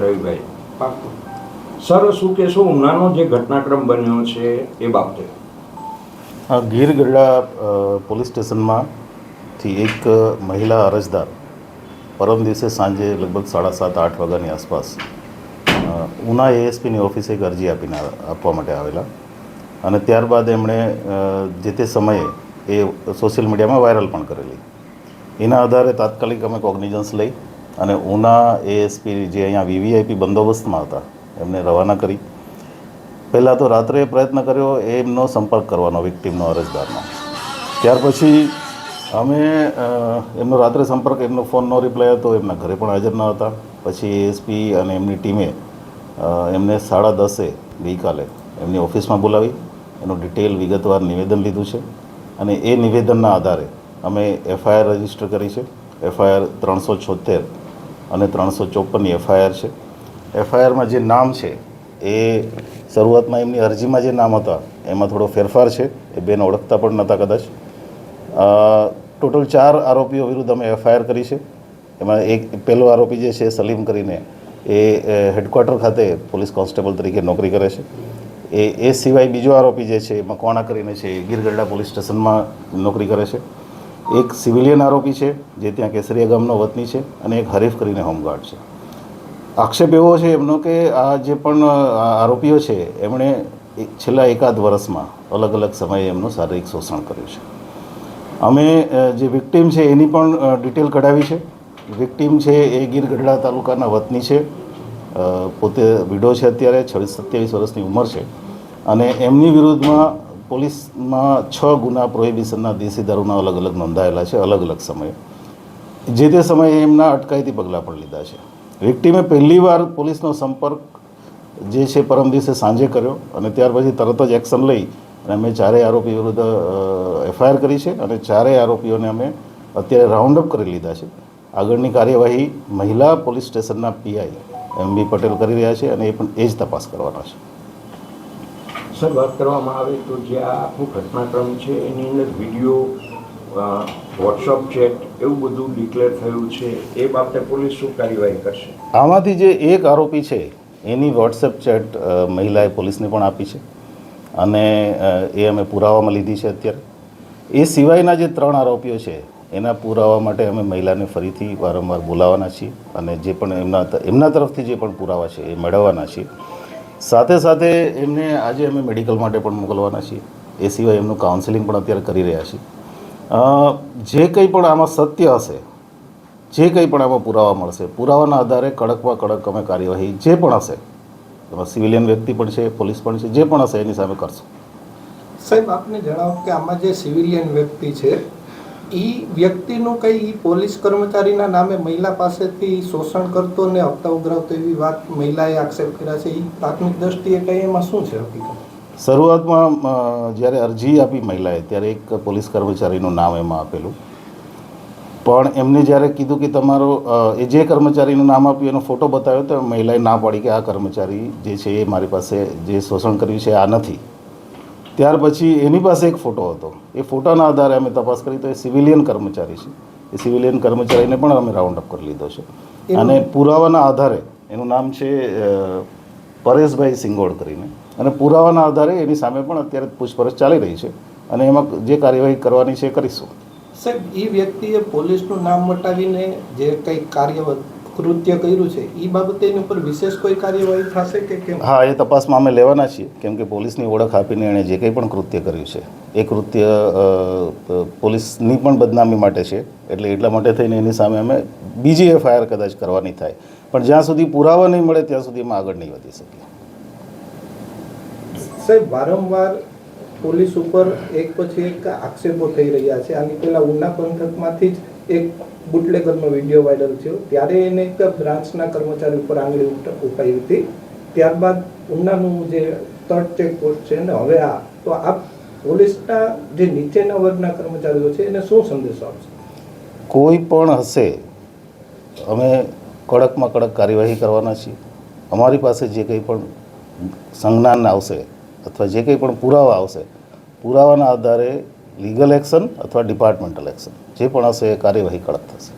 રવિભાઈ પાકું. સર, શું કહેશો ઉનાનો જે ઘટનાક્રમ બન્યો છે એ બાબતે? ગીર ગઢડા પોલીસ સ્ટેશનમાંથી એક મહિલા અરજદાર પરમ દિવસે સાંજે લગભગ 7:30-8 વાગ્યાની આસપાસ ઉના એએસપીની ઓફિસે એક અરજી આપવા માટે આવેલા અને ત્યારબાદ એમણે જે તે સમયે એ સોશિયલ મીડિયામાં વાયરલ પણ કરેલી. એના આધારે તાત્કાલિક અમે કોગ્નિઝન્સ લઈ અને ઉના એએસપી જે અહીંયા વીવીઆઈપી બંદોબસ્તમાં હતા એમને રવાના કરી. પહેલાં તો રાત્રે પ્રયત્ન કર્યો એમનો સંપર્ક કરવાનો વિક્ટીમનો અરજદારનો. ત્યાર પછી અમે એમનો રાત્રે સંપર્ક, એમનો ફોનનો રિપ્લાય હતો, એમના ઘરે પણ હાજર ન હતા. પછી એએસપી અને એમની ટીમે એમને 10:30 ગઈકાલે એમની ઓફિસમાં બોલાવી એનું ડિટેલ વિગતવાર નિવેદન લીધું છે અને એ નિવેદનના આધારે અમે એફઆઈઆર રજીસ્ટર કરી છે. એફઆઈઆર 376 અને 354ની એફઆઈઆર છે. એફઆઈઆરમાં જે નામ છે એ શરૂઆતમાં એમની અરજીમાં જે નામ હતા એમાં થોડો ફેરફાર છે. એ બેન ઓળખતા પણ નહોતા કદાચ. ટોટલ 4 આરોપીઓ વિરુદ્ધ અમે એફઆઈઆર કરી છે. એમાં એક પહેલો આરોપી જે છે સલીમ કરીને એ હેડક્વાર્ટર ખાતે પોલીસ કોન્સ્ટેબલ તરીકે નોકરી કરે છે. એ સિવાય બીજો આરોપી જે છે મકવાણા કરીને છે એ ગીર ગઢડા પોલીસ સ્ટેશનમાં નોકરી કરે છે. એક સિવિલિયન આરોપી છે જે ત્યાં કેસરિયા ગામનો વતની છે અને એક હરીફ કરીને હોમગાર્ડ છે. આક્ષેપ એવો છે એમનો કે આ જે પણ આરોપીઓ છે એમણે છેલ્લા 1-8 વર્ષમાં અલગ અલગ સમયે એમનું શારીરિક શોષણ કર્યું છે. અમે જે વિક્ટીમ છે એની પણ ડિટેલ કઢાવી છે. વિક્ટીમ છે એ ગીર ગઢડા તાલુકાના વતની છે, પોતે વિડો છે, અત્યારે 26-27 વર્ષની ઉંમર છે અને એમની વિરુદ્ધમાં પોલીસમાં 6 ગુના પ્રોહિબિશનના દેશી દારૂના અલગ અલગ નોંધાયેલા છે અલગ અલગ સમયે. જે તે સમયે એમના અટકાયતી પગલાં પણ લીધા છે. વિક્ટીમે પહેલીવાર પોલીસનો સંપર્ક જે છે પરમ દિવસે સાંજે કર્યો અને ત્યાર પછી તરત જ એક્શન લઈ અને અમે 4 આરોપી વિરુદ્ધ એફઆઈઆર કરી છે અને 4 આરોપીઓને અમે અત્યારે રાઉન્ડ અપ કરી લીધા છે. આગળની કાર્યવાહી મહિલા પોલીસ સ્ટેશનના પીઆઈ MB પટેલ કરી રહ્યા છે અને એ પણ એ જ તપાસ કરવાના છે. સર, વાત કરવામાં આવે તો જે આ આખું ઘટનાક્રમ છે એની અંદર વિડીયો, વોટ્સઅપ ચેટ એવું બધું ડિક્લેર થયું છે, એ બાબતે પોલીસ શું કાર્યવાહી કરશે? આમાંથી જે એક આરોપી છે એની વોટ્સએપ ચેટ મહિલાએ પોલીસને પણ આપી છે અને એ અમે પુરાવામાં લીધી છે અત્યારે. એ સિવાયના જે 3 આરોપીઓ છે એના પુરાવા માટે અમે મહિલાને ફરીથી વારંવાર બોલાવવાના છીએ અને જે પણ એમના તરફથી જે પણ પુરાવા છે એ મેળવવાના છીએ. સાથે સાથે એમને આજે અમે મેડિકલ માટે પણ મોકલવાના છીએ. એ સિવાય એમનું કાઉન્સેલિંગ પણ અત્યારે કરી રહ્યા છીએ. જે કંઈ પણ આમાં સત્ય હશે, જે કંઈ પણ આમાં પુરાવા મળશે, પુરાવાના આધારે કડકમાં કડક અમે કાર્યવાહી જે પણ હશે, એમાં સિવિલિયન વ્યક્તિ પણ છે, પોલીસ પણ છે, જે પણ હશે એની સામે કરશું. સાહેબ, આપને જણાવો કે આમાં જે સિવિલિયન વ્યક્તિ છે એ વ્યક્તિનું કંઈ પોલીસ કર્મચારીના નામે મહિલા પાસેથી શોષણ કરતો ને હપ્તા ઉઘરાવતો એવી વાત મહિલાએ આક્ષેપ કર્યા છે. એ પ્રાથમિક દ્રષ્ટિએ કંઈ એમાં શું છે હકીકત? શરૂઆતમાં જ્યારે અરજી આપી મહિલાએ ત્યારે એક પોલીસ કર્મચારીનું નામ એમાં આપેલું, પણ એમને જ્યારે કીધું કે તમારો એ જે કર્મચારીનું નામ આપ્યું એનો ફોટો બતાવ્યો તો મહિલાએ ના પાડી કે આ કર્મચારી જે છે એ મારી પાસે જે શોષણ કર્યું છે આ નથી. ત્યાર પછી એની પાસે એક ફોટો હતો. એ ફોટાના આધારે અમે તપાસ કરી તો એ સિવિલિયન કર્મચારી છે. એ સિવિલિયન કર્મચારીને પણ અમે રાઉન્ડ અપ કરી લીધો છે અને પુરાવાના આધારે એનું નામ છે પરેશભાઈ સિંગોડ કરીને, અને પુરાવાના આધારે એની સામે પણ અત્યારે પૂછપરછ ચાલી રહી છે અને એમાં જે કાર્યવાહી કરવાની છે એ કરીશું. સાહેબ, એ વ્યક્તિએ પોલીસનું નામ વટાવીને જે કંઈ કૃત્ય કર્યું છે એ બાબતે એની ઉપર વિશેષ કોઈ કાર્યવાહી થશે કે કેમ? હા, એ તપાસમાં અમે લેવાના છીએ, કેમ કે પોલીસની ઓળખ આપીને એણે જે કંઈ પણ કૃત્ય કર્યું છે એ કૃત્ય પોલીસની પણ બદનામી માટે છે. એટલા માટે થઈને એની સામે અમે બીજી એફઆઈઆર કદાચ કરવાની થાય, પણ જ્યાં સુધી પુરાવા નહીં મળે ત્યાં સુધી અમે આગળ નહીં વધી શકીએ. સાહેબ, વારંવાર પોલીસ ઉપર એક પછી એક આક્ષેપો થઈ રહ્યા છે. આની પહેલાં ઉના પંથકમાંથી જ એક બુટલેગરનો વિડીયો વાયરલ થયો, ત્યારે એને એક બ્રાન્ચના કર્મચારી ઉપર આંગળી ઉપાઈ હતી. ત્યારબાદ ઉનાનું જે 3rd ચેકપોસ્ટ છે ને હવે આ, તો આ પોલીસના જે નીચેના વર્ગના કર્મચારીઓ છે એને શું સંદેશો આપશે? કોઈ પણ હશે અમે કડકમાં કડક કાર્યવાહી કરવાના છીએ. અમારી પાસે જે કંઈ પણ સંજ્ઞાન આવશે અથવા જે કંઈ પણ પુરાવા આવશે, પુરાવાના આધારે લીગલ એક્શન અથવા ડિપાર્ટમેન્ટલ એક્શન જે પણ હશે એ કાર્યવાહી કડક થશે.